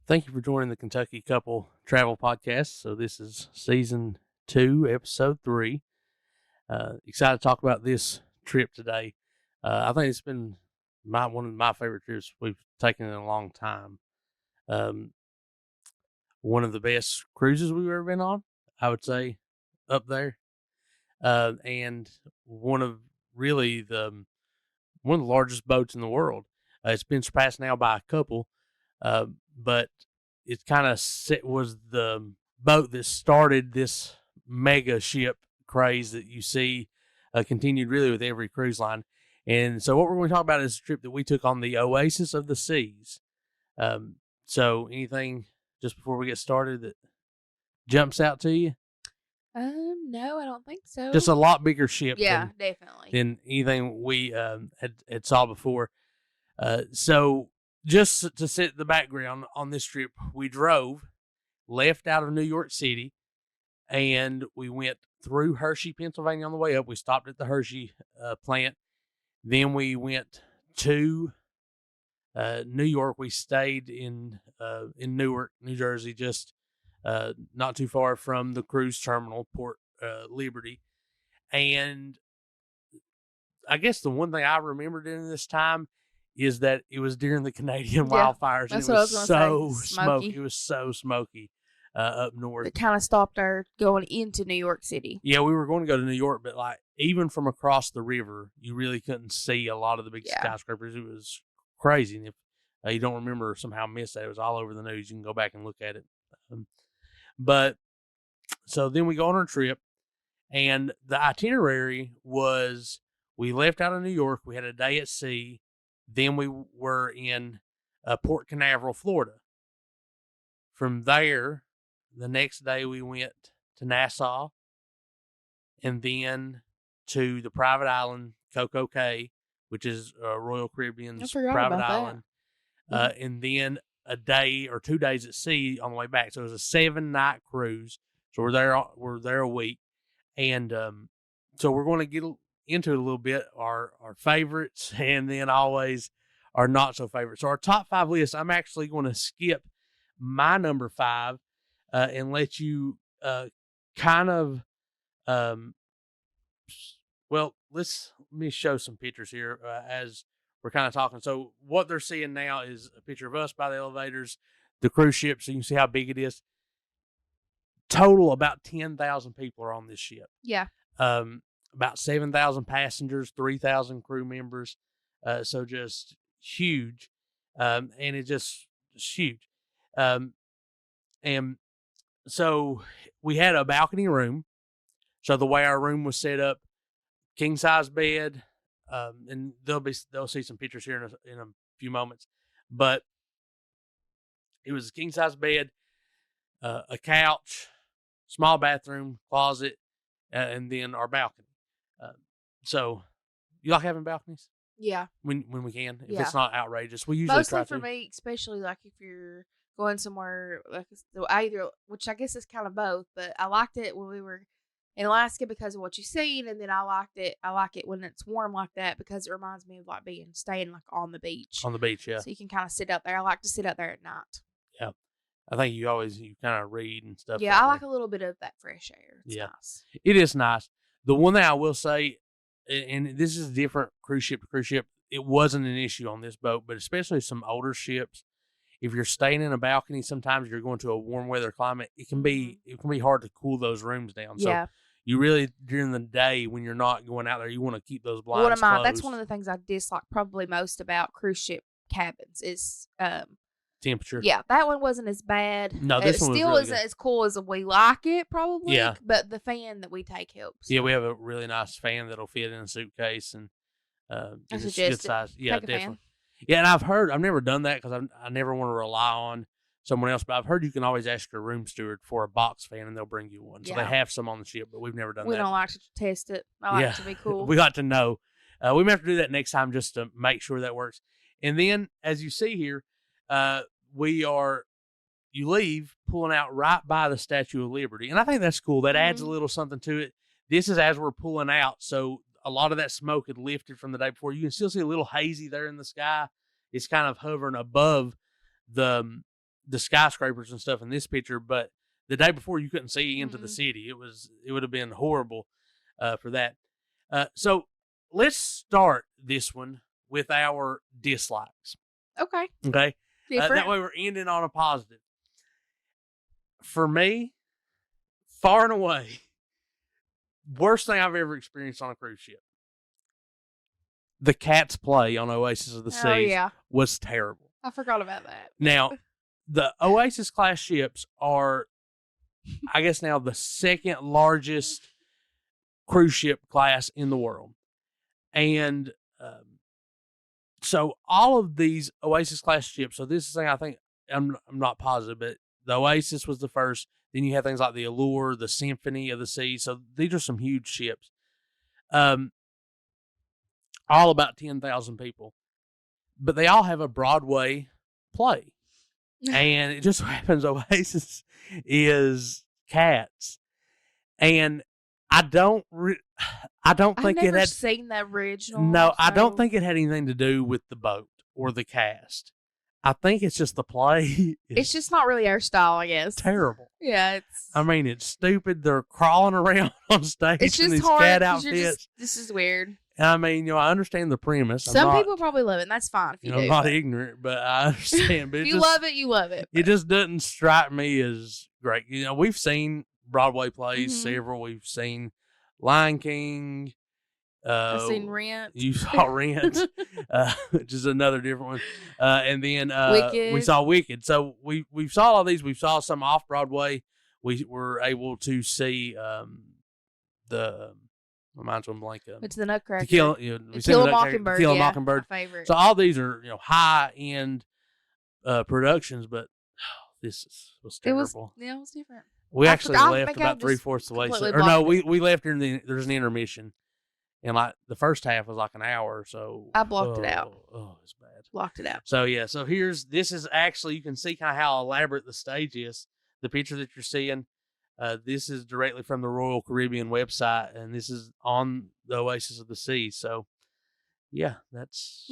Thank you for joining the Kentucky Couple Travel Podcast. So this is season 2, episode 3. Excited to talk about this trip today. I think it's been one of my favorite trips we've taken in a long time. One of the best cruises we've ever been on, I would say, up there. And one of the largest boats in the world. It's been surpassed now by a couple. But it kind of was the boat that started this mega ship craze that you see continued really with every cruise line. And so what we're going to talk about is a trip that we took on the Oasis of the Seas. So anything just before we get started that jumps out to you? No, I don't think so. Just a lot bigger ship. Yeah, definitely. Than anything we had saw before. So just to set the background on this trip, we left out of New York City, and we went through Hersey, Pennsylvania on the way up. We stopped at the Hersey plant. Then we went to New York. We stayed in Newark, New Jersey, just not too far from the cruise terminal, Port Liberty. And I guess the one thing I remembered during this time is that it was during the Canadian wildfires. That's and what I was going to say. Smoky. It was so smoky up north. It kind of stopped our going into New York City. Yeah, we were going to go to New York, but like even from across the river, you really couldn't see a lot of the big skyscrapers. It was crazy. And if you don't remember, somehow missed that, it was all over the news. You can go back and look at it. But so then we go on our trip, and the itinerary was we left out of New York. We had a day at sea. Then we were in Port Canaveral, Florida. From there, the next day we went to Nassau, and then to the private island, Coco Cay, which is Royal Caribbean's private island. And then a day or 2 days at sea on the way back. So it was a 7-night cruise. So we're there a week. And so we're going to get into it a little bit, our favorites, and then always our not so favorites. So our top 5 list, I'm actually going to skip my number 5 and let you let me show some pictures here as we're kind of talking. So what they're seeing now is a picture of us by the elevators, the cruise ship, so you can see how big it is. Total, about 10,000 people are on this ship. Yeah. About 7,000 passengers, 3,000 crew members. So just huge. And it's just huge. And so we had a balcony room. So the way our room was set up, king size bed, and they'll see some pictures here in a few moments, but it was a king size bed, a couch, small bathroom, closet, and then our balcony. So you like having balconies? Yeah. When we can, if it's not outrageous, we usually mostly try for to. me, especially like if you're going somewhere like which I guess is kind of both, but I liked it when we were in Alaska because of what you've seen, and then I like it when it's warm like that because it reminds me of like staying like on the beach. On the beach, yeah. So you can kind of sit out there. I like to sit out there at night. Yeah. I think you kind of read and stuff. Yeah, I like a little bit of that fresh air. It's nice. It is nice. The one thing I will say, and this is different cruise ship to cruise ship, it wasn't an issue on this boat, but especially some older ships, if you're staying in a balcony, sometimes you're going to a warm weather climate, it can be hard to cool those rooms down. Yeah. So you really, during the day when you're not going out there, you want to keep those blinds closed. That's one of the things I dislike probably most about cruise ship cabins is temperature. Yeah, that one wasn't as bad. No, this one still was really isn't good. as cool as we like it, probably. Yeah. But the fan that we take helps. Yeah, we have a really nice fan that'll fit in a suitcase, and it's good size. Yeah, definitely. Fan. Yeah, and I've never done that because I never want to rely on someone else, but I've heard you can always ask your room steward for a box fan and they'll bring you one. So they have some on the ship, but we've never done that. We don't like to test it. I like it to be cool. We like to know. We may have to do that next time just to make sure that works. And then, as you see here, you leave pulling out right by the Statue of Liberty. And I think that's cool. That adds a little something to it. This is as we're pulling out. So a lot of that smoke had lifted from the day before. You can still see a little hazy there in the sky. It's kind of hovering above the the skyscrapers and stuff in this picture, but the day before you couldn't see into the city. It would have been horrible for that. So let's start this one with our dislikes. Okay. Okay. That way we're ending on a positive. For me, far and away, worst thing I've ever experienced on a cruise ship. The Cat's Play on Oasis of the Seas was terrible. I forgot about that. Now, the Oasis class ships are, I guess now, the second largest cruise ship class in the world. And so all of these Oasis class ships, so this is thing I think, I'm not positive, but the Oasis was the first. Then you have things like the Allure, the Symphony of the Sea. So these are some huge ships. All about 10,000 people. But they all have a Broadway play. And it just so happens Oasis is Cats. And I don't think I've never it had seen the original. No, I don't think it had anything to do with the boat or the cast. I think it's just the play. It's just not really our style, I guess. Terrible. Yeah, it's stupid. They're crawling around on stage it's just in these hard cat outfits. This is weird. I mean, I understand the premise. Some people probably love it, and that's fine if you do. I'm not ignorant, but I understand. But if you love it, you love it. It just doesn't strike me as great. We've seen Broadway plays, several. We've seen Lion King. I've seen Rent. You saw Rent, which is another different one. And then Wicked. We saw Wicked. So we saw all these. We saw some off Broadway. We were able to see my mind's on blank. It's the Nutcracker. To Kill a Mockingbird. Kill a Mockingbird. My favorite. So all these are high end productions, but this was terrible. It was different. We actually left about 3/4 of the way. Or no, we left here. There's an intermission, and like the first half was like an hour. So I blocked it out. Oh, it's bad. Blocked it out. So yeah. So this is actually, you can see kind of how elaborate the stage is. The picture that you're seeing. This is directly from the Royal Caribbean website, and this is on the Oasis of the Sea. So, yeah, that's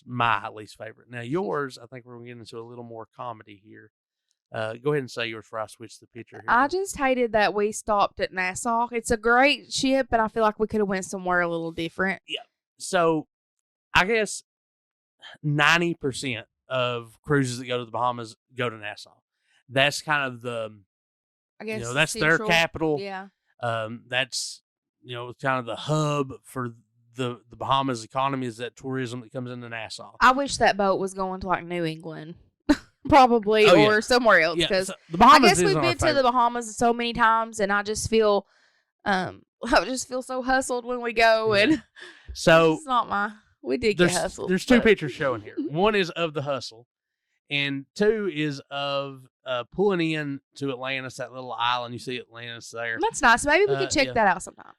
my least favorite. Now, yours, I think we're going to get into a little more comedy here. Go ahead and say yours before I switch the picture here. I just hated that we stopped at Nassau. It's a great ship, and I feel like we could have went somewhere a little different. Yeah. So, I guess 90% of cruises that go to the Bahamas go to Nassau. That's kind of I guess that's central, their capital. Yeah. That's kind of the hub for the Bahamas economy, is that tourism that comes into Nassau. I wish that boat was going to like New England, probably, or somewhere else. Because the Bahamas, I guess we've been to the Bahamas so many times, and I just feel, so hustled when we go, and so it's not we did get hustled. There's two pictures showing here. One is of the hustle, and two is of pulling in to Atlantis, that little island. You see Atlantis there. That's nice. Maybe we could check that out sometime.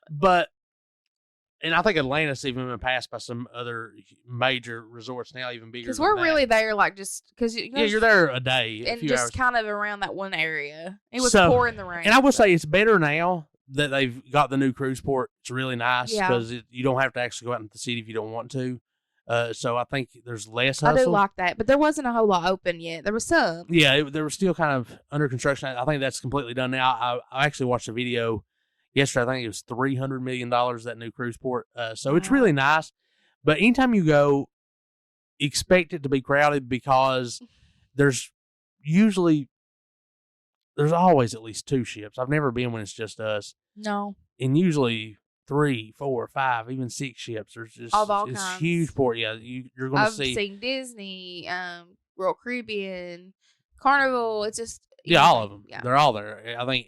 And I think Atlantis even been passed by some other major resorts now, even bigger. Because we're really there, like you're there a day, and just hours. Kind of around that one area. It was pouring the rain. And I will say it's better now that they've got the new cruise port. It's really nice because you don't have to actually go out into the city if you don't want to. So I think there's less hustle. I do like that, but there wasn't a whole lot open yet. There was some. Yeah, there was still kind of under construction. I think that's completely done now. I actually watched a video yesterday. I think it was $300 million, that new cruise port. So it's really nice. But anytime you go, expect it to be crowded, because there's always at least two ships. I've never been when it's just us. No. And usually 3, 4, 5, even 6 ships. There's just it's huge port. Yeah, you're going to see. I've seen Disney, Royal Caribbean, Carnival. It's just all of them. Yeah. They're all there. I think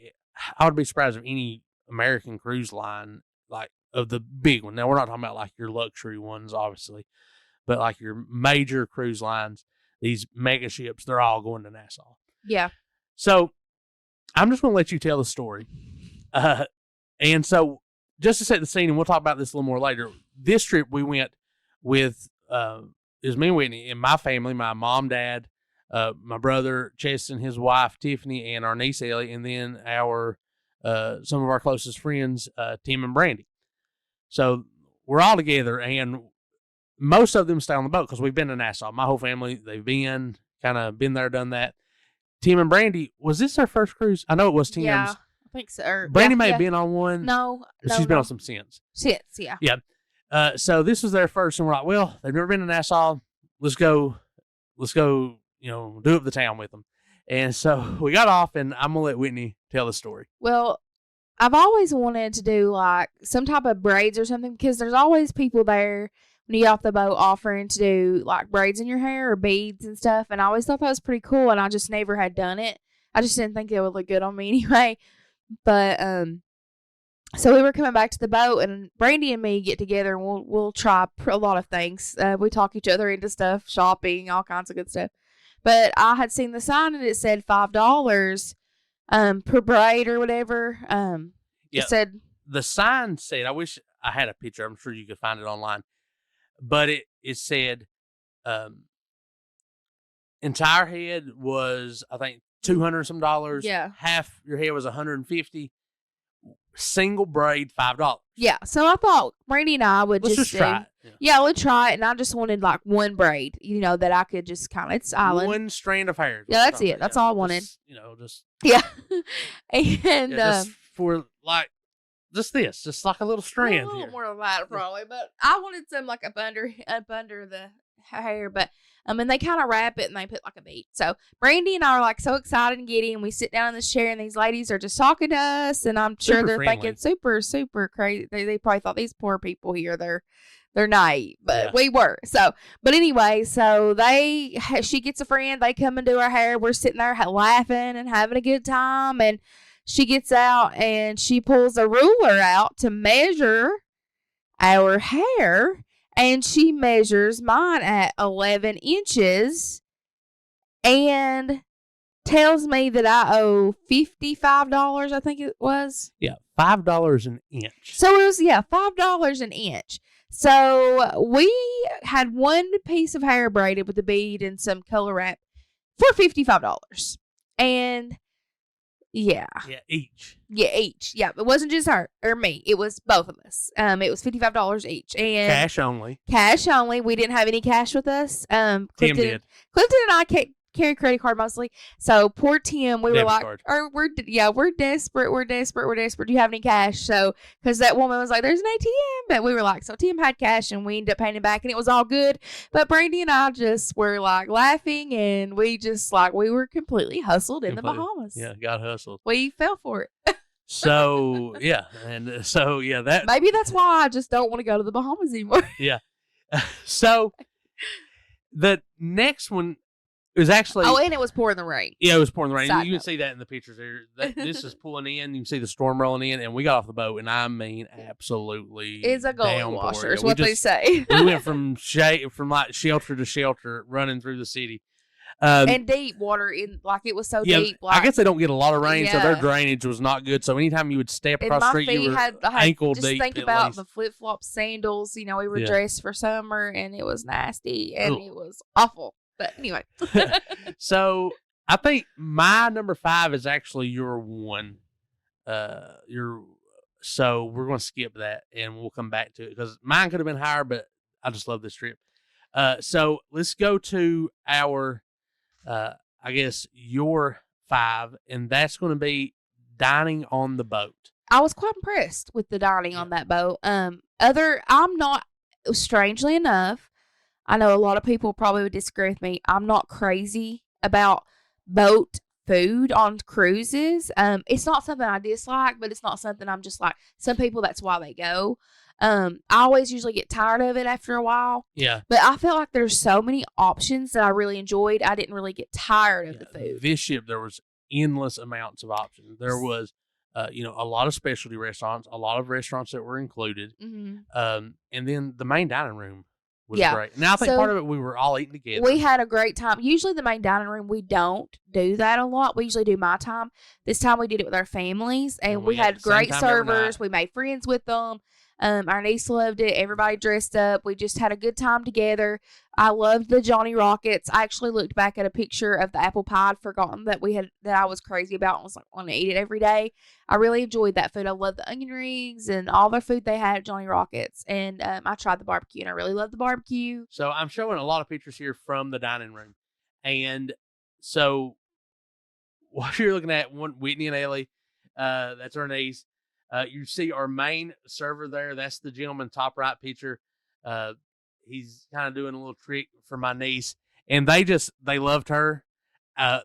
I would be surprised if any American cruise line, like of the big one. Now we're not talking about like your luxury ones, obviously, but like your major cruise lines, these mega ships, they're all going to Nassau. Yeah. So I'm just going to let you tell the story, and so. Just to set the scene, and we'll talk about this a little more later. This trip we went with, it was me and Whitney and my family, my mom, dad, my brother, Cheston, his wife, Tiffany, and our niece, Ellie, and then some of our closest friends, Tim and Brandy. So we're all together, and most of them stay on the boat because we've been to Nassau. My whole family, they've been, kind of been there, done that. Tim and Brandy, was this their first cruise? I know it was Tim's. Yeah, I think so. Brandy may have been on one. No, she's been on some since. Yeah. Yeah. So this was their first, and we're like, well, they've never been to Nassau. Let's go, do up the town with them. And so we got off, and I'm going to let Whitney tell the story. Well, I've always wanted to do like some type of braids or something because there's always people there when you get off the boat offering to do like braids in your hair or beads and stuff. And I always thought that was pretty cool, and I just never had done it. I just didn't think it would look good on me anyway. But so we were coming back to the boat, and Brandy and me get together, and we'll try a lot of things. We talk each other into stuff, shopping, all kinds of good stuff. But I had seen the sign, and it said $5 per braid or whatever. It said the sign said. I wish I had a picture. I'm sure you could find it online. But it said, entire head was, I think, $200 some dollars. Yeah. Half your head was $150. Single braid $5. Yeah. So I thought Brandy and I would just try it. Yeah, we'll try it. And I just wanted like one braid, that I could just kind of, it's island. One strand of hair. Yeah, that's it. That's all I wanted. Just. Yeah. And just for like, just like a little strand. A little more than that probably, but I wanted some like up under the hair, but and they kind of wrap it and they put like a bead. So Brandy and I are like so excited and giddy, and we sit down in this chair, and these ladies are just talking to us, and I'm sure they're thinking super, super crazy. They probably thought these poor people here, they're naive, but we were. So, but anyway, so she gets a friend, they come and do our hair. We're sitting there laughing and having a good time, and she gets out and she pulls a ruler out to measure our hair, and she measures mine at 11 inches and tells me that I owe $55, I think it was. Yeah, $5 an inch. So it was, $5 an inch. So we had one piece of hair braided with a bead and some color wrap for $55. And each. Yeah, each. Yeah, it wasn't just her or me. It was both of us. It was $55 each. And cash only. Cash only. We didn't have any cash with us. Tim did. Clifton and I carry credit card mostly. So poor Tim, we were like, we're desperate. We're desperate. Do you have any cash? So, because that woman was like, there's an ATM. But we were like, so Tim had cash, and we ended up paying it back, and it was all good. But Brandy and I just were like laughing, and we just like, we were completely hustled in the Bahamas. Yeah, got hustled. We fell for it. So, that. Maybe that's why I just don't want to go to the Bahamas anymore. Yeah. So, the next one was actually. Oh, and it was pouring the rain. Yeah, it was pouring the rain. You can see that in the pictures there. This is pulling in. You can see the storm rolling in, and we got off the boat, and I mean, absolutely. It's a goalie washer, is what they say. We went from like shelter to shelter running through the city. And deep water, it was so deep. I guess they don't get a lot of rain, so their drainage was not good. So anytime you would step across the street, you were ankle deep. Just think about the flip-flop sandals. We were dressed for summer, and it was nasty, and it was awful. But anyway. So I think my number 5 is actually your one. So we're going to skip that, and we'll come back to it because mine could have been higher, but I just love this trip. So let's go to our. I guess your 5, and that's going to be dining on the boat. I was quite impressed with the dining on that boat. I'm not, strangely enough, I know a lot of people probably would disagree with me. I'm not crazy about boat food on cruises. It's not something I dislike, but it's not something I'm just like, some people, that's why they go. I always usually get tired of it after a while. Yeah. But I felt like there's so many options that I really enjoyed. I didn't really get tired of the food. This ship, there was endless amounts of options. There was, a lot of specialty restaurants, a lot of restaurants that were included. Mm-hmm. And then the main dining room was great. Now, I think part of it, we were all eating together. We had a great time. Usually the main dining room, we don't do that a lot. We usually do my time. This time we did it with our families, and we had great servers. We made friends with them. Our niece loved it. Everybody dressed up. We just had a good time together. I loved the Johnny Rockets. I actually looked back at a picture of the apple pie I'd forgotten that I was crazy about and was like, want to eat it every day. I really enjoyed that food. I loved the onion rings and all the food they had at Johnny Rockets. And I tried the barbecue, and I really loved the barbecue. So I'm showing a lot of pictures here from the dining room. And so what you're looking at, one Whitney and Ellie, that's our niece. You see our main server there. That's the gentleman, top right picture. He's kind of doing a little trick for my niece, and they loved her. You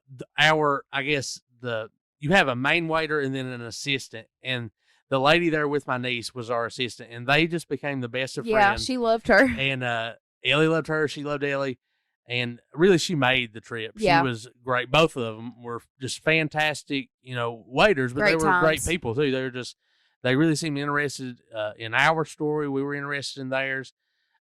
have a main waiter and then an assistant, and the lady there with my niece was our assistant, and they just became the best of friends. Yeah, she loved her. And Ellie loved her. She loved Ellie. And really, she made the trip. Yeah. She was great. Both of them were just fantastic, waiters, but they were great people, too. They really seemed interested in our story. We were interested in theirs.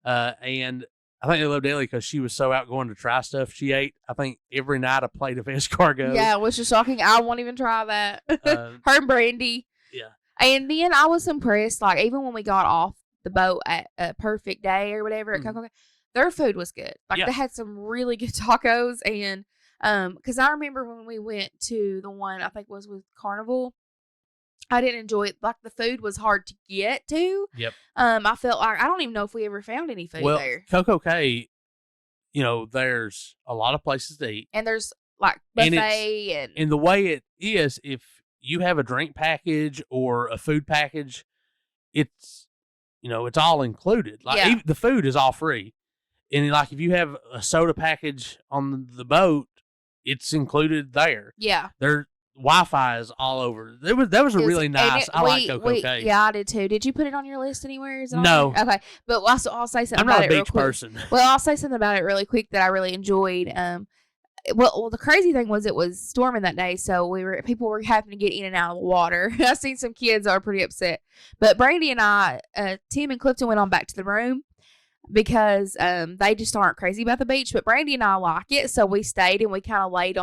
And I think they loved Ellie because she was so outgoing to try stuff. She ate, I think, every night a plate of escargot. Yeah, which is shocking. I won't even try that. Her and Brandy. Yeah. And then I was impressed, like, even when we got off the boat at a perfect day or whatever at Coco, their food was good. Like, they had some really good tacos. And because I remember when we went to the one, I think was with Carnival, I didn't enjoy it. Like, the food was hard to get to. Yep. I felt like, I don't even know if we ever found any food there. Coco Cay, there's a lot of places to eat. And there's, like, buffet. And the way it is, if you have a drink package or a food package, it's, it's all included. Like, the food is all free. And, like, if you have a soda package on the boat, it's included there. Yeah. Their Wi-Fi is all over. That was a really nice. I like Coco Cay. Yeah, I did too. Did you put it on your list anywhere? No. Okay. But I'll say something about it. I'm not a beach person. Well, I'll say something about it really quick that I really enjoyed. Well, the crazy thing was it was storming that day, so people were having to get in and out of the water. I've seen some kids are pretty upset. But Brandy and I, Tim and Clifton went on back to the room because they just aren't crazy about the beach. But Brandy and I like it, so we stayed and we kind of laid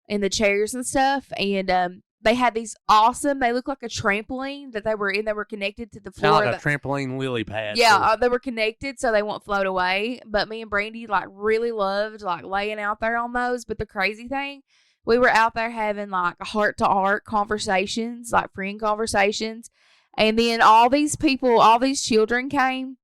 in the chairs and stuff. And they had these awesome, they look like a trampoline that they were in. They were connected to the floor. Kind of like a trampoline lily pad. Yeah, they were connected so they won't float away. But me and Brandy really loved laying out there on those. But the crazy thing, we were out there having heart-to-heart conversations, friend conversations. And then all these children came.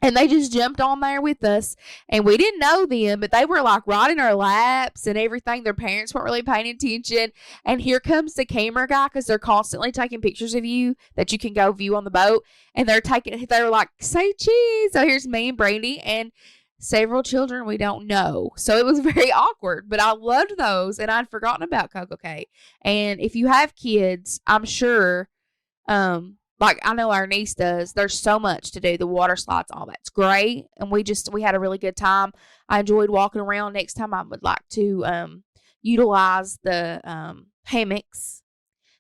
And they just jumped on there with us. And we didn't know them, but they were right in our laps and everything. Their parents weren't really paying attention. And here comes the camera guy because they're constantly taking pictures of you that you can go view on the boat. And they were like, say cheese. So here's me and Brandy and several children we don't know. So it was very awkward, but I loved those. And I'd forgotten about Coco Cay. And if you have kids, I'm sure, I know our niece does. There's so much to do. The water slides, all that's great. And we had a really good time. I enjoyed walking around. Next time I would like to utilize the hammocks.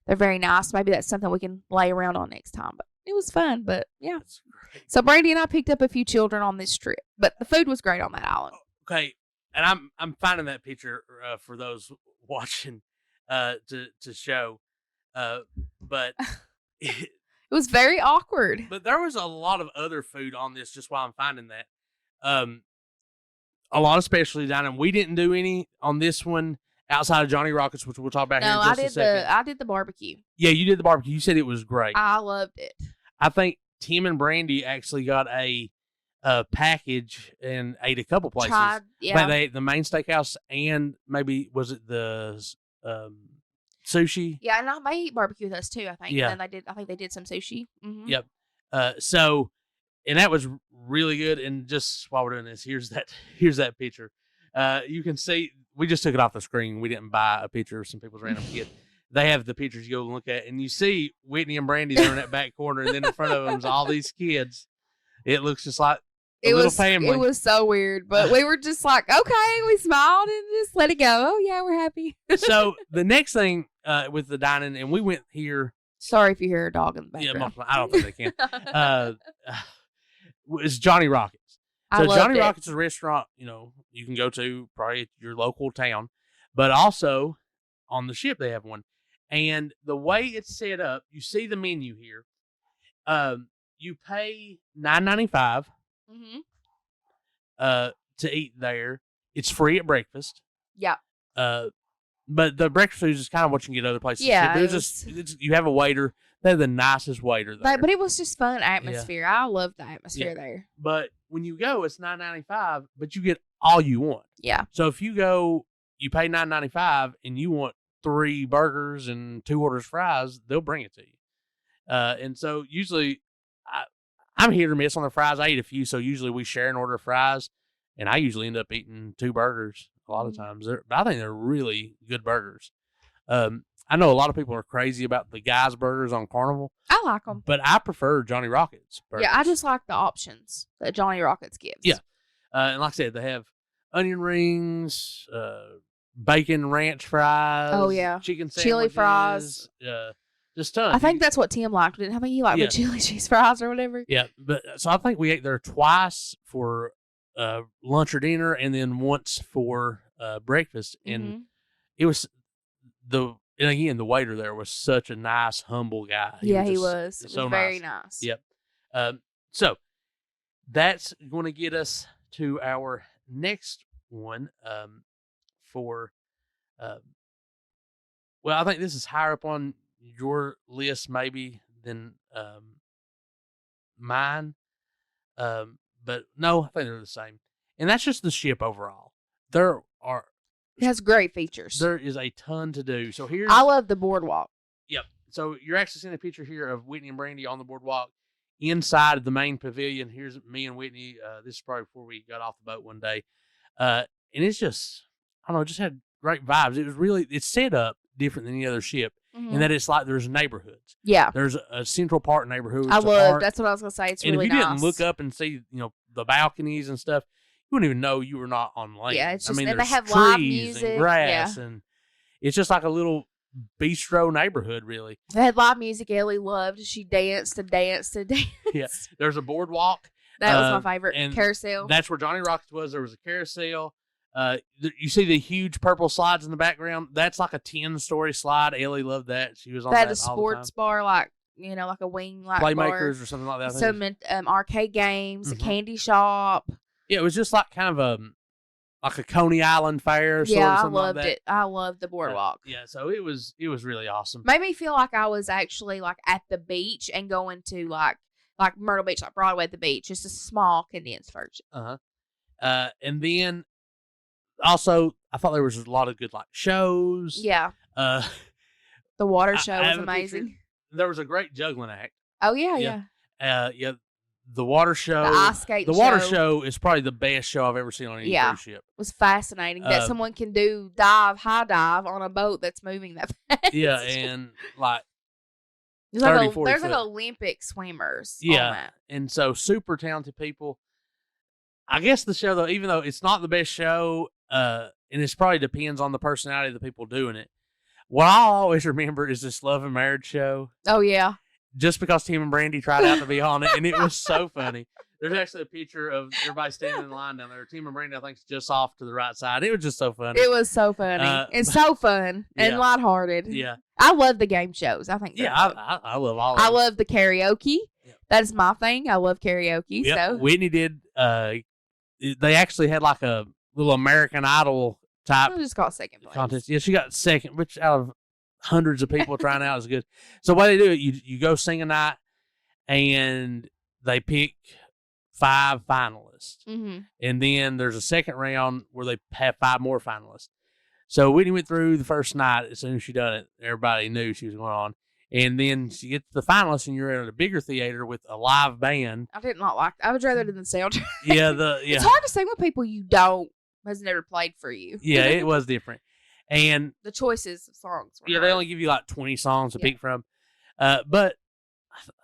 They're very nice. Maybe that's something we can lay around on next time. But it was fun. But yeah. So Brandy and I picked up a few children on this trip. But the food was great on that island. Okay. And I'm finding that picture for those watching to show. But it was very awkward. But there was a lot of other food on this just while I'm finding that. A lot of specialty dining. We didn't do any on this one outside of Johnny Rockets, which we'll talk about here in just a second. I did the barbecue. Yeah, you did the barbecue. You said it was great. I loved it. I think Tim and Brandy actually got a package and ate a couple places. They ate the main steakhouse and maybe, was it the sushi? Yeah, and they eat barbecue with us too, I think. Yeah. And I think they did some sushi. Mm-hmm. Yep. And that was really good. And just while we're doing this, here's that picture. You can see, we just took it off the screen. We didn't buy a picture of some people's random kid. They have the pictures you go look at, and you see Whitney and Brandy there in that back corner, and then in front of them's all these kids. It looks just like a little family. It was so weird, but we were just like, okay, we smiled and just let it go. Oh yeah, we're happy. So the next thing with the dining, and we went here. Sorry if you hear a dog in the background. Yeah, I don't think they can. It's Johnny Rockets. So Johnny Rockets is a restaurant, you can go to probably at your local town, but also on the ship they have one. And the way it's set up, you see the menu here. You pay $9.95 to eat there. It's free at breakfast. Yeah. But the breakfast food is kind of what you can get other places. Yeah. You have a waiter. They're the nicest waiter there. But it was just fun atmosphere. Yeah. I loved the atmosphere there. But when you go, it's $9.95, but you get all you want. Yeah. So if you pay $9.95 and you want 3 burgers and 2 orders of fries, they'll bring it to you. And so usually I'm hit or miss on the fries. I eat a few, so usually we share an order of fries, and I usually end up eating 2 burgers a lot of times. But I think they're really good burgers. I know a lot of people are crazy about the guys' burgers on Carnival. I like them. But I prefer Johnny Rockets burgers. Yeah, I just like the options that Johnny Rockets gives. Yeah. And like I said, they have onion rings, bacon ranch fries. Oh, yeah. Chicken sandwiches. Chili fries. Just tons. I think that's what Tim liked. I think he liked the chili cheese fries or whatever. Yeah, but so I think we ate there twice for lunch or dinner, and then once for breakfast. And it was and again, the waiter there was such a nice, humble guy. He was. It was very nice. Yep. So that's going to get us to our next one for. Well, I think this is higher up on your list maybe than mine. But no, I think they're the same. And that's just the ship overall. It has great features. There is a ton to do. So I love the boardwalk. Yep. So you're actually seeing a picture here of Whitney and Brandy on the boardwalk inside of the main pavilion. Here's me and Whitney. This is probably before we got off the boat one day. And it's just, I don't know, it just had great vibes. It's set up different than any other ship. In that it's like there's neighborhoods. Yeah. There's a Central Park neighborhood. That's what I was going to say. It's really nice. And if you didn't look up and see, the balconies and stuff, you wouldn't even know you were not on land. Yeah, it's just, and they have live music. And grass, and it's just like a little bistro neighborhood, really. They had live music Ellie loved. She danced and danced and danced. Yeah. There's a boardwalk. That was my favorite. And carousel. That's where Johnny Rockets was. There was a carousel. You see the huge purple slides in the background? That's like a 10-story slide. Ellie loved that. She was on that all the time. They had a sports bar, like a wing, like Playmakers bar. Or something like that. So arcade games, a candy shop. Yeah, it was just like kind of like a Coney Island fair. I loved it. I loved the boardwalk. So it was really awesome. Made me feel like I was actually like at the beach and going to like Myrtle Beach, like Broadway at the beach, just a small condensed version. And then also I thought there was a lot of good like shows. Yeah. The water show was amazing. There was a great juggling act. Oh yeah. The water show. The ice skate The water show is probably the best show I've ever seen on any cruise ship. It was fascinating that someone can do high dive on a boat that's moving that fast. Yeah, and like there's like Olympic swimmers on that. And so super talented people. I guess the show, though, even though it's not the best show, and it probably depends on the personality of the people doing it, what I always remember is this Love and Marriage show. Oh, yeah. Just because Tim and Brandy tried out to be on it, and it was so funny. There's actually a picture of everybody standing in line down there. Tim and Brandy, I think, is just off to the right side. It was just so funny. It was so funny. It's so fun and lighthearted. Yeah. I love the game shows. I think I love all of them. I love the karaoke. Yep. That is my thing. I love karaoke. Yep. So Whitney did, they actually had like a little American Idol type. I just got second place. Contest. Yeah, she got second, which out of hundreds of people trying out is good. So what they do, you go sing a night, and they pick 5 finalists. Mm-hmm. And then there's a second round where they have 5 more finalists. So Whitney went through the first night. As soon as she done it, everybody knew she was going on. And then she gets to the finalists, and you're at a bigger theater with a live band. I did not like. I would rather do the soundtrack. Yeah, It's hard to sing with people has never played for you. Yeah, it was different. And the choices of songs were hard. They only give you like 20 songs to pick from. But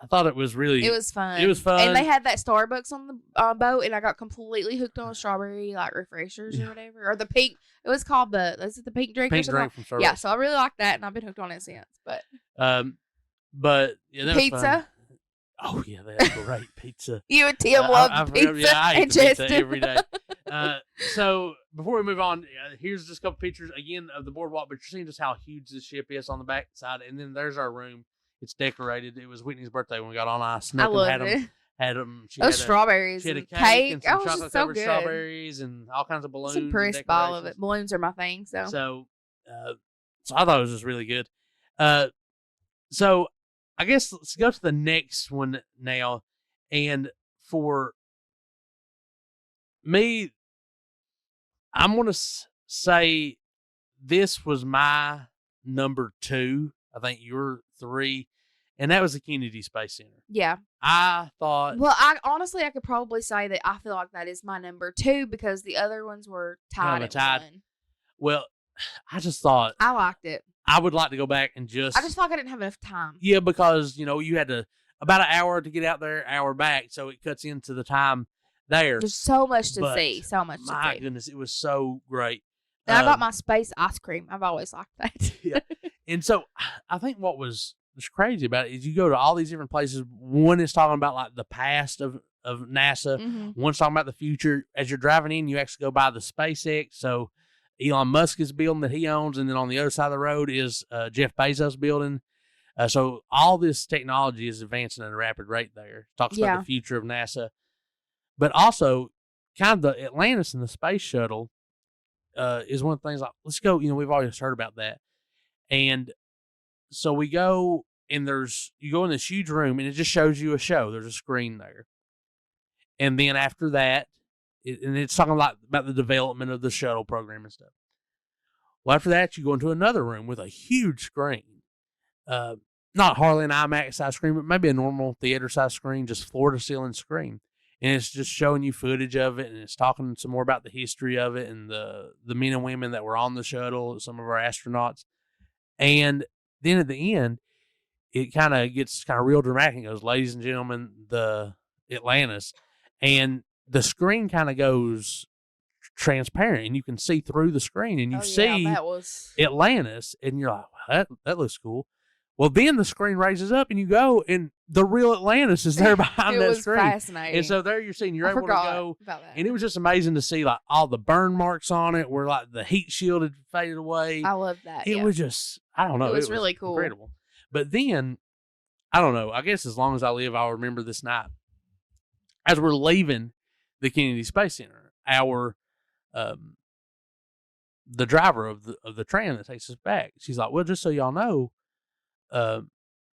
I thought it was really... It was fun. It was fun. And they had that Starbucks on the boat, and I got completely hooked on strawberry like refreshers or whatever. Or the pink... It was called is it the pink drink? Pink drink from Starbucks. Yeah, so I really like that, and I've been hooked on it since. But yeah, that pizza. Was fun. Oh, yeah, they had great pizza. You and Tim love pizza. Yeah, I eat pizza every day. So before we move on, here's just a couple pictures again of the boardwalk, but you're seeing just how huge this ship is on the back side. And then there's our room. It's decorated. It was Whitney's birthday when we got on. I snuck and had them. Those strawberries. She had a cake and some chocolate covered strawberries and all kinds of balloons. I'm impressed by all of it. Balloons are my thing. So I thought it was just really good. So I guess let's go to the next one now. And for me, I'm going to say this was my number 2. I think you're 3. And that was the Kennedy Space Center. Yeah. I thought. Well, I could probably say that I feel like that is my number 2 because the other ones were tied at one. Well, I just thought. I liked it. I would like to go back and just. I just feel like I didn't have enough time. Yeah, because, you had about an hour to get out there, hour back. So it cuts into the time there. There's so much to see. So much to see. My goodness, it was so great. And I got my space ice cream. I've always liked that. Yeah. And so I think what was crazy about it is you go to all these different places. One is talking about like the past of NASA. Mm-hmm. One's talking about the future. As you're driving in, you actually go by the SpaceX. So Elon Musk's building that he owns. And then on the other side of the road is Jeff Bezos' building. So all this technology is advancing at a rapid rate there. Talks about the future of NASA. But also kind of the Atlantis and the space shuttle is one of the things like, let's go, we've always heard about that. And so we go and you go in this huge room and it just shows you a show. There's a screen there. And then after that, it's talking about the development of the shuttle program and stuff. Well, after that, you go into another room with a huge screen. Not hardly an IMAX size screen, but maybe a normal theater size screen, just floor to ceiling screen. And it's just showing you footage of it, and it's talking some more about the history of it and the men and women that were on the shuttle, some of our astronauts. And then at the end, it kind of gets real dramatic. It goes, ladies and gentlemen, the Atlantis. And the screen kind of goes transparent, and you can see through the screen, and you see Atlantis, and you're like, well, that looks cool. Well, then the screen raises up, and you go, and the real Atlantis is there behind that screen. It was fascinating. And so there you're seeing, you're able to go. And it was just amazing to see, like, all the burn marks on it where, like, the heat shield had faded away. I love that. It was just, I don't know. It was really cool. Incredible. But then, I don't know. I guess as long as I live, I'll remember this night. As we're leaving the Kennedy Space Center, the driver of the train that takes us back, she's like, well, just so y'all know,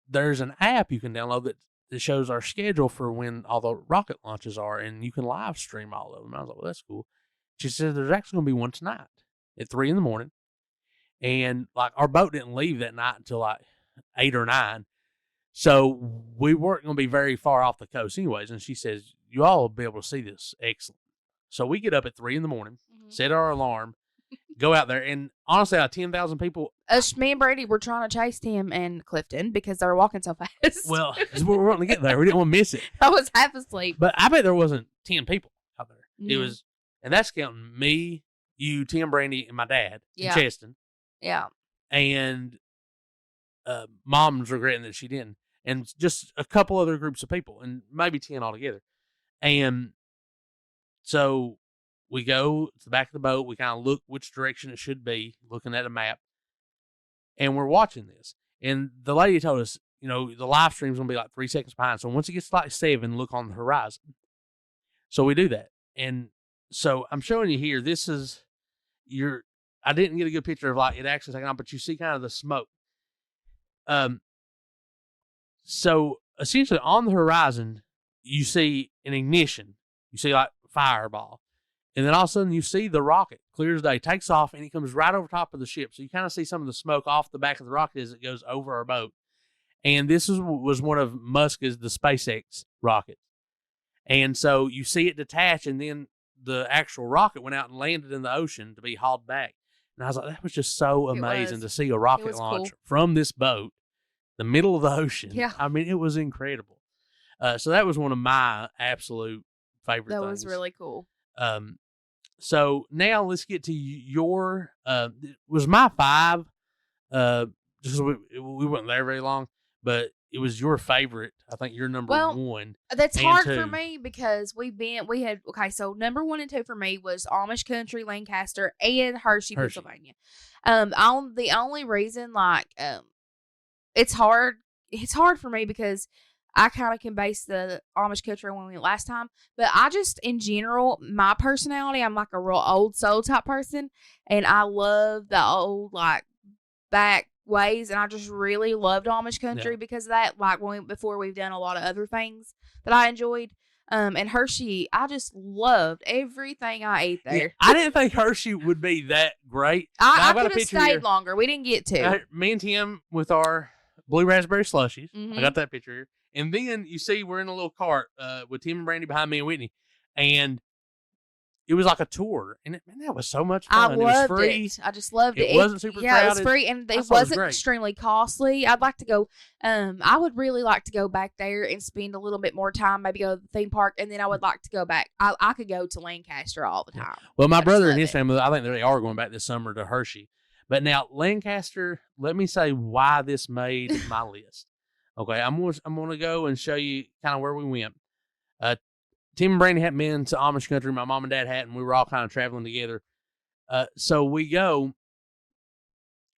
there's an app you can download that shows our schedule for when all the rocket launches are, and you can live stream all of them. I was like, well, that's cool. She said there's actually going to be one tonight at 3 a.m. And like our boat didn't leave that night until like 8 or 9. So we weren't going to be very far off the coast anyways. And she says, you all will be able to see this. Excellent. So we get up at 3 a.m, set our alarm, go out there, and honestly, out of 10,000 people, me and Brady were trying to chase Tim and Clifton because they were walking so fast. Well, we were wanting to get there. We didn't want to miss it. I was half asleep. But I bet there wasn't 10 people out there. Mm-hmm. It was, and that's counting me, you, Tim, Brandy, and my dad, and Cheston. Yeah. And Mom's regretting that she didn't. And just a couple other groups of people, and maybe 10 altogether. And so we go to the back of the boat. We kind of look which direction it should be, looking at a map. And we're watching this. And the lady told us, the live stream's going to be like 3 seconds behind. So once it gets to like 7, look on the horizon. So we do that. And so I'm showing you here, this is I didn't get a good picture of like it actually taking off, but you see kind of the smoke. So essentially on the horizon, you see an ignition. You see like fireball. And then all of a sudden you see the rocket, clear as day, takes off, and it comes right over top of the ship. So you kind of see some of the smoke off the back of the rocket as it goes over our boat. And this was one of Musk's, the SpaceX rockets. And so you see it detach, and then the actual rocket went out and landed in the ocean to be hauled back. And I was like, that was just so amazing to see a rocket launch from this boat, the middle of the ocean. Yeah. I mean, it was incredible. So that was one of my absolute favorite things. That was really cool. So now let's get to your, it was my 5, just we weren't there very long, but it was your favorite. I think you're number 1. That's hard for me because so number 1 and 2 for me was Amish Country, Lancaster, and Hersey, Pennsylvania. The only reason, it's hard for me because I kind of can base the Amish Country when we went last time. But I just, in general, my personality, I'm like a real old soul type person. And I love the old, back ways. And I just really loved Amish Country because of that. Before we've done a lot of other things that I enjoyed. And Hershey, I just loved everything I ate there. Yeah, I didn't think Hershey would be that great. I could have stayed longer. We didn't get to. Me and Tim with our blue raspberry slushies. Mm-hmm. I got that picture here. And then you see we're in a little cart with Tim and Brandy behind me and Whitney. And it was like a tour. And that was so much fun. I loved it was free. I just loved it. It wasn't super crowded. Yeah, it was free. And it wasn't extremely costly. I'd like to go. I would really like to go back there and spend a little bit more time. Maybe go to the theme park. And then I would like to go back. I could go to Lancaster all the time. Well, my brother and his family, I think they are going back this summer to Hershey. But now, Lancaster, let me say why this made my list. Okay, I'm going to go and show you kind of where we went. Tim and Brandy hadn't been to Amish Country. My mom and dad hadn't. We were all kind of traveling together. So we go,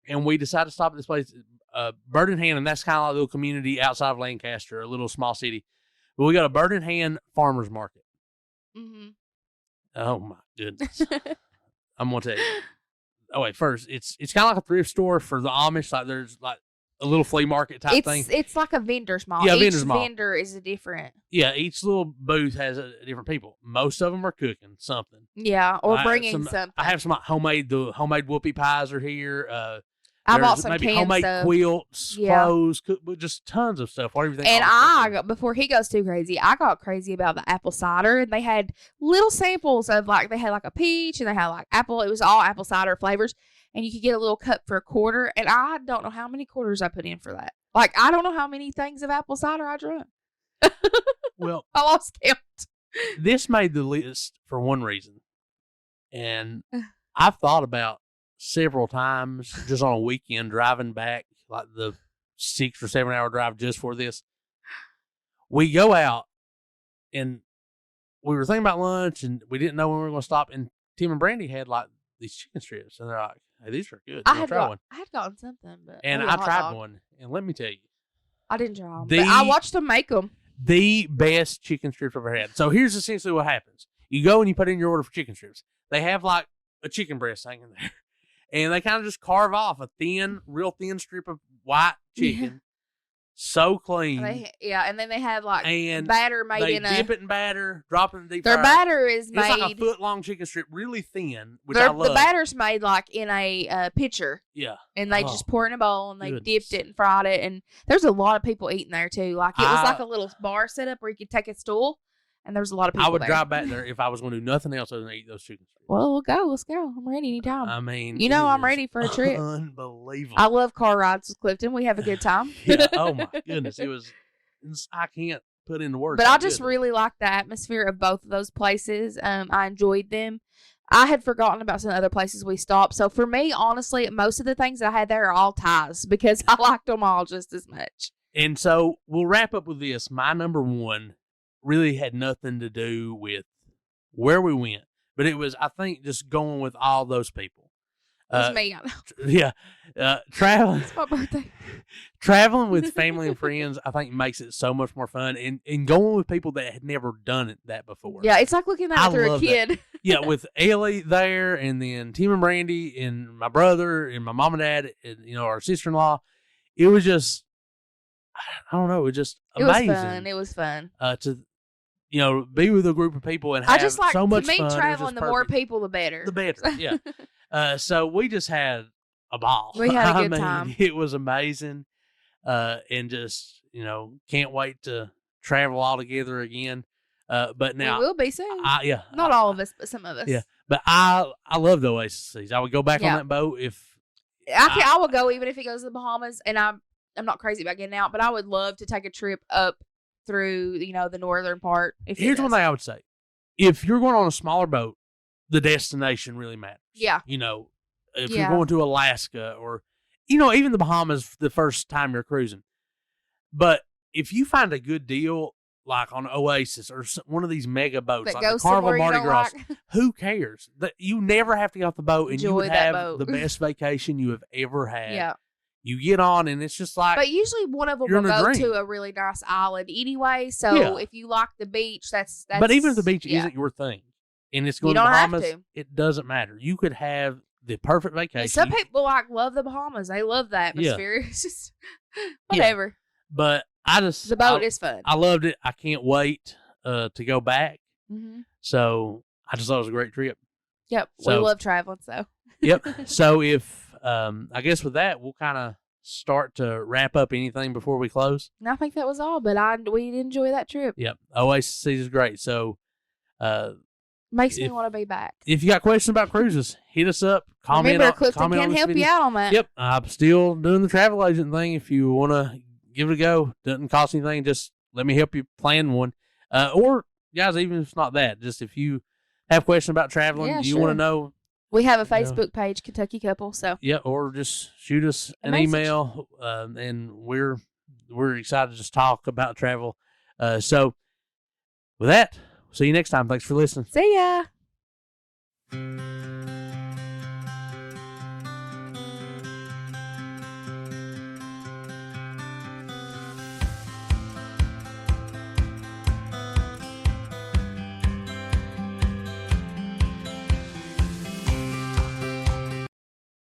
and we decide to stop at this place, Bird in Hand, and that's kind of like a little community outside of Lancaster, a little small city. But we got a Bird in Hand farmer's market. Mm-hmm. Oh, my goodness. I'm going to tell you. Oh, wait, first, it's kind of like a thrift store for the Amish. Like, there's, like, a little flea market type thing. It's like a vendor's mall. Yeah, each vendor's mall. vendor is a different. Yeah, each little booth has a different people. Most of them are cooking something. Yeah, or bringing something. I have some homemade whoopie pies are here. I bought some maybe canned homemade stuff. Quilts, clothes, just tons of stuff. Whatever you think. And before he goes too crazy, I got crazy about the apple cider. And they had little samples of they had like a peach and they had like apple. It was all apple cider flavors. And you could get a little cup for $0.25. And I don't know how many quarters I put in for that. Like, I don't know how many things of apple cider I drank. Well, I lost count. This made the list for one reason. And I've thought about several times just on a weekend driving back, like the 6 or 7 hour drive just for this. We go out and we were thinking about lunch and we didn't know when we were going to stop. And Tim and Brandy had like these chicken strips and they're like, hey, these are good. I had gotten something, but I tried one, and let me tell you, I didn't try them. But I watched them make them. The best chicken strips I've ever had. So here's essentially what happens: you go and you put in your order for chicken strips. They have like a chicken breast hanging there, and they kind of just carve off a real thin strip of white chicken. So clean. And then they have like and batter made they in dip it in batter, drop it in the deep fryer. Their batter is made. It's like a foot-long chicken strip, really thin, which I love. The batter's made like in a pitcher. Yeah. And they just pour it in a bowl and they dipped it and fried it. And there's a lot of people eating there too. Like it was like a little bar set up where you could take a stool. And there's a lot of people I would there. drive back there if I was going to do nothing else other than eat those chicken strips. Well, we'll go. Let's go. I'm ready anytime. I mean, I'm ready for a trip. Unbelievable. I love car rides with Clifton. We have a good time. Yeah. Oh my goodness. I can't put into words. But I just really liked the atmosphere of both of those places. I enjoyed them. I had forgotten about some other places we stopped. So for me, honestly, most of the things I had there are all ties because I liked them all just as much. And so we'll wrap up with this. My number one really had nothing to do with where we went, but it was, I think, just going with all those people. It was me. Yeah. Traveling. It's my birthday. Traveling with family and friends, I think, makes it so much more fun. And going with people that had never done that before. Yeah, it's like looking at it through a kid. Yeah, with Ellie there, and then Tim and Brandy, and my brother, and my mom and dad, and, our sister-in-law. It was just, I don't know, it was just amazing. It was fun. To be with a group of people and have so much fun. To me, traveling, the more people, the better. The better, yeah. So we just had a ball. We had a good time. It was amazing. And just, can't wait to travel all together again. But now we will be soon. Not all of us, but some of us. Yeah. But I love the Oasis. I would go back on that boat if I will go even if it goes to the Bahamas, and I'm not crazy about getting out, but I would love to take a trip up through, the northern part. Here's one thing I would say. If you're going on a smaller boat, the destination really matters. Yeah. If you're going to Alaska or, even the Bahamas the first time you're cruising. But if you find a good deal, like on Oasis or one of these mega boats, that like the Carnival Mardi Gras, who cares? You never have to get off the boat and you would have the best vacation you have ever had. Yeah. You get on and it's just like. But usually one of them will go to a really nice island anyway. So if you like the beach, that's. But even if the beach isn't your thing and it's going to the Bahamas, it doesn't matter. You could have the perfect vacation. Some people love the Bahamas. They love the atmosphere. Yeah. It's just whatever. Yeah. But the boat is fun. I loved it. I can't wait to go back. Mm-hmm. So I just thought it was a great trip. Yep. So, we love traveling, so. Yep. So if, I guess with that, we'll kind of start to wrap up. Anything before we close? And I think that was all, but we did enjoy that trip. Yep. Oasis is great. So, makes me want to be back. If you got questions about cruises, hit us up. Remember, Clifton can help you out on that. Yep. I'm still doing the travel agent thing. If you want to give it a go, doesn't cost anything. Just let me help you plan one. Or guys, even if it's not that, just if you have questions about traveling, you want to know. We have a Facebook page, Kentucky Couple. So yeah, or just shoot us an email, and we're excited to just talk about travel. So with that, see you next time. Thanks for listening. See ya.